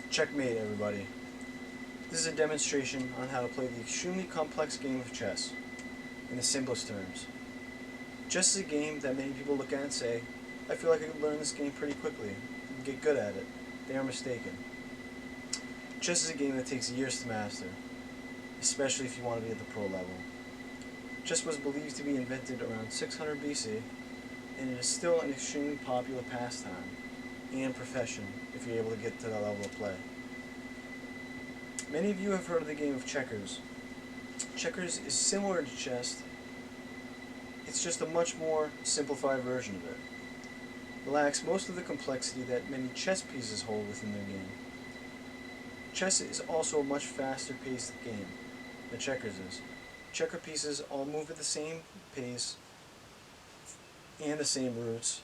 Checkmate, everybody. This is a demonstration on how to play the extremely complex game of chess, in the simplest terms. Chess is a game that many people look at and say, I feel like I could learn this game pretty quickly and get good at it. They are mistaken. Chess is a game that takes years to master, especially if you want to be at the pro level. Chess was believed to be invented around 600 BC, and it is still an extremely popular pastime and profession if you're able to get to that level of play. Many of you have heard of the game of checkers. Checkers is similar to chess, it's just a much more simplified version of it. It lacks most of the complexity that many chess pieces hold within their game. Chess is also a much faster paced game than checkers is. Checker pieces all move at the same pace and the same routes,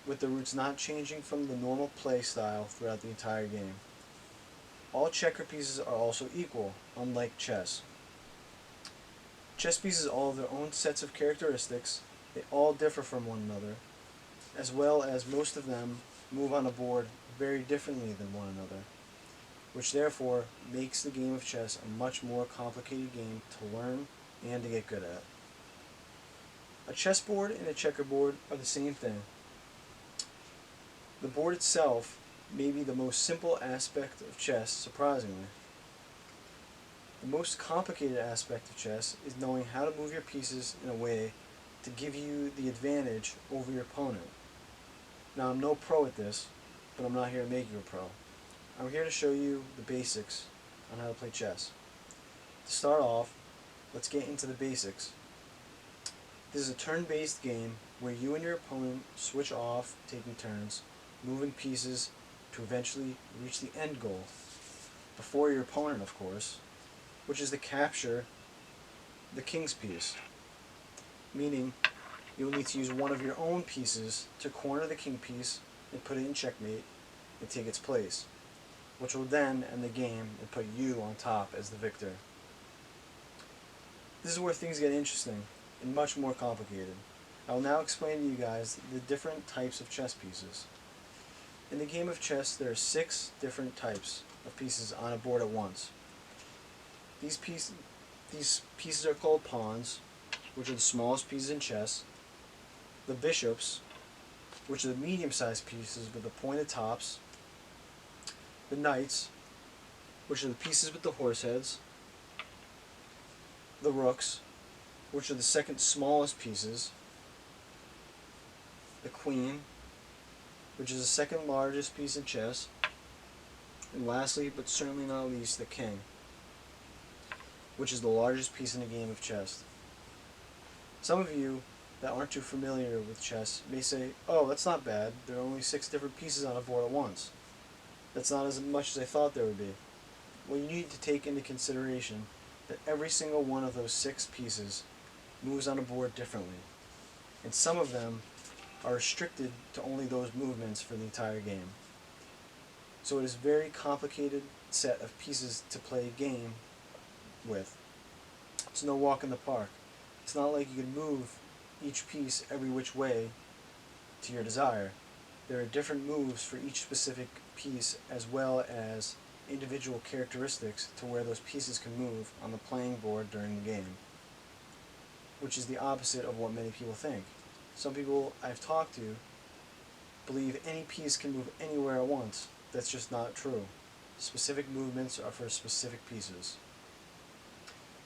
with the routes not changing from the normal play style throughout the entire game. All checker pieces are also equal, unlike chess. Chess pieces all have their own sets of characteristics, they all differ from one another, as well as most of them move on a board very differently than one another, which therefore makes the game of chess a much more complicated game to learn and to get good at. A chessboard and a checkerboard are the same thing. The board itself may be the most simple aspect of chess, surprisingly. The most complicated aspect of chess is knowing how to move your pieces in a way to give you the advantage over your opponent. Now, I'm no pro at this, but I'm not here to make you a pro. I'm here to show you the basics on how to play chess. To start off, let's get into the basics. This is a turn-based game where you and your opponent switch off, taking turns, moving pieces to eventually reach the end goal, before your opponent, of course, which is to capture the king's piece, meaning you will need to use one of your own pieces to corner the king piece and put it in checkmate and take its place, which will then end the game and put you on top as the victor. This is where things get interesting and much more complicated. I will now explain to you guys the different types of chess pieces. In the game of chess, there are 6 different types of pieces on a board at once. These pieces are called pawns, which are the smallest pieces in chess. The bishops, which are the medium-sized pieces with the pointed tops. The knights, which are the pieces with the horse heads. The rooks, which are the second smallest pieces. The queen, which is the second largest piece in chess. And lastly, but certainly not least, the king, which is the largest piece in the game of chess. Some of you that aren't too familiar with chess may say, oh, that's not bad, there are only 6 different pieces on a board at once. That's not as much as I thought there would be. Well, you need to take into consideration that every single one of those 6 pieces moves on a board differently, and some of them are restricted to only those movements for the entire game. So it is a very complicated set of pieces to play a game with. It's no walk in the park. It's not like you can move each piece every which way to your desire. There are different moves for each specific piece, as well as individual characteristics to where those pieces can move on the playing board during the game, which is the opposite of what many people think. Some people I've talked to believe any piece can move anywhere at once. That's just not true. Specific movements are for specific pieces.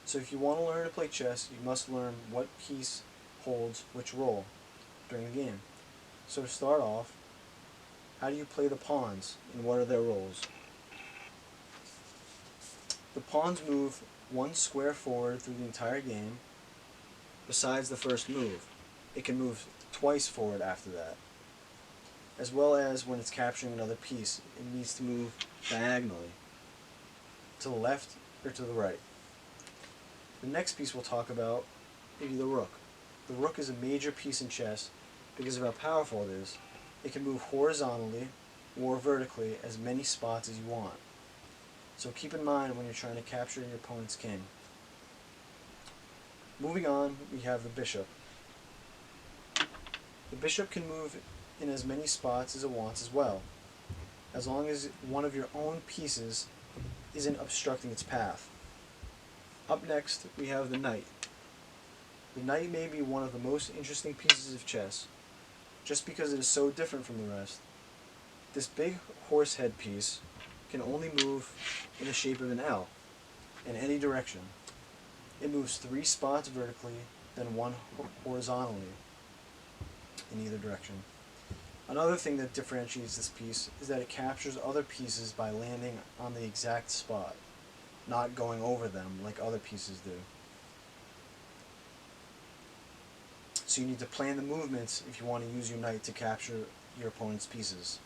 So if you want to learn to play chess, you must learn what piece holds which role during the game. So to start off, how do you play the pawns and what are their roles? The pawns move 1 square forward through the entire game, besides the first move. It can move twice forward after that. As well as when it's capturing another piece, it needs to move diagonally, to the left or to the right. The next piece we'll talk about will be the rook. The rook is a major piece in chess because of how powerful it is. It can move horizontally or vertically as many spots as you want. So keep in mind when you're trying to capture your opponent's king. Moving on, we have the bishop. The bishop can move in as many spots as it wants as well. as long as one of your own pieces isn't obstructing its path. Up next, we have the knight. The knight may be one of the most interesting pieces of chess, just because it is so different from the rest. This big horse head piece can only move in the shape of an L, in any direction. It moves 3 spots vertically, then 1 horizontally, in either direction. Another thing that differentiates this piece is that it captures other pieces by landing on the exact spot, not going over them like other pieces do. So you need to plan the movements if you want to use your knight to capture your opponent's pieces.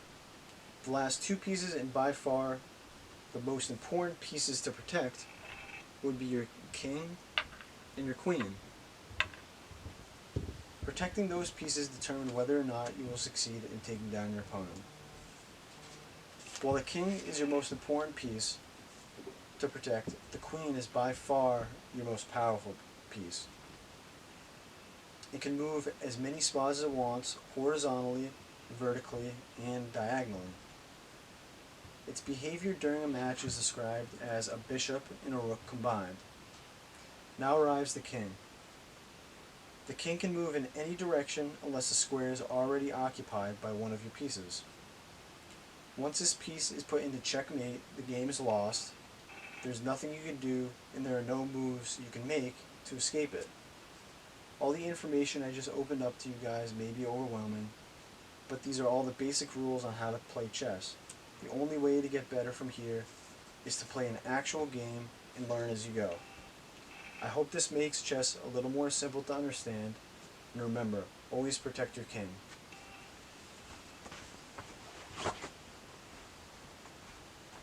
The last 2 pieces, and by far the most important pieces to protect, would be your king and your queen. Protecting those pieces determine whether or not you will succeed in taking down your opponent. While the king is your most important piece to protect, the queen is by far your most powerful piece. It can move as many spots as it wants, horizontally, vertically, and diagonally. Its behavior during a match is described as a bishop and a rook combined. Now arrives the king. The king can move in any direction unless the square is already occupied by one of your pieces. Once this piece is put into checkmate, the game is lost. There's nothing you can do, and there are no moves you can make to escape it. All the information I just opened up to you guys may be overwhelming, but these are all the basic rules on how to play chess. The only way to get better from here is to play an actual game and learn as you go. I hope this makes chess a little more simple to understand, and remember, always protect your king.